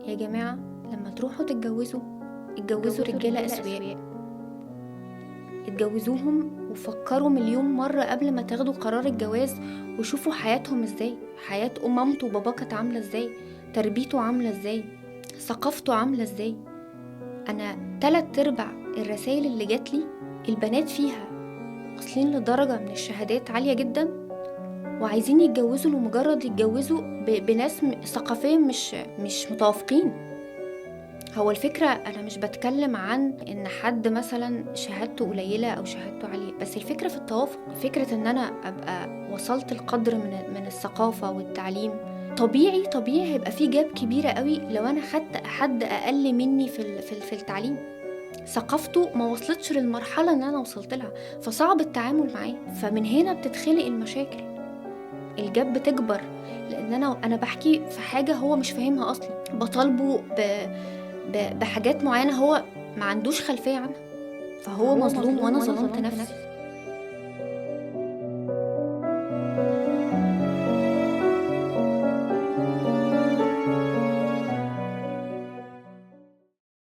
يا جماعة لما تروحوا تتجوزوا اتجوزوا رجالة أسوياء، اتجوزوهم وفكروا مليون مرة قبل ما تاخدوا قرار الجواز، وشوفوا حياتهم ازاي، حياة مامته وبابا كانت عاملة ازاي، تربيته عاملة ازاي، ثقافته عاملة ازاي. انا 3/4 الرسائل اللي جاتلي البنات فيها واصلين لدرجة من الشهادات عالية جدا، وعايزين يتجوزوا لمجرد يتجوزوا بناس ثقافيا مش متوافقين. هو الفكرة أنا مش بتكلم عن إن حد مثلا شهادته قليلة أو شهادته عالية، بس الفكرة في التوافق، فكرة إن أنا أبقى وصلت القدر من الثقافة والتعليم. طبيعي هيبقى في جاب كبيرة قوي لو أنا حد أقل مني في التعليم، ثقافته ما وصلتش للمرحلة اللي أنا وصلت لها، فصعب التعامل معاه. فمن هنا بتتخلق المشاكل، الجاب بتكبر، لأن أنا بحكي في حاجة هو مش فاهمها أصلا، بطالبه بحاجات معينة هو ما عندوش خلفية عنها، فهو مظلوم وأنا ظلمت نفسي.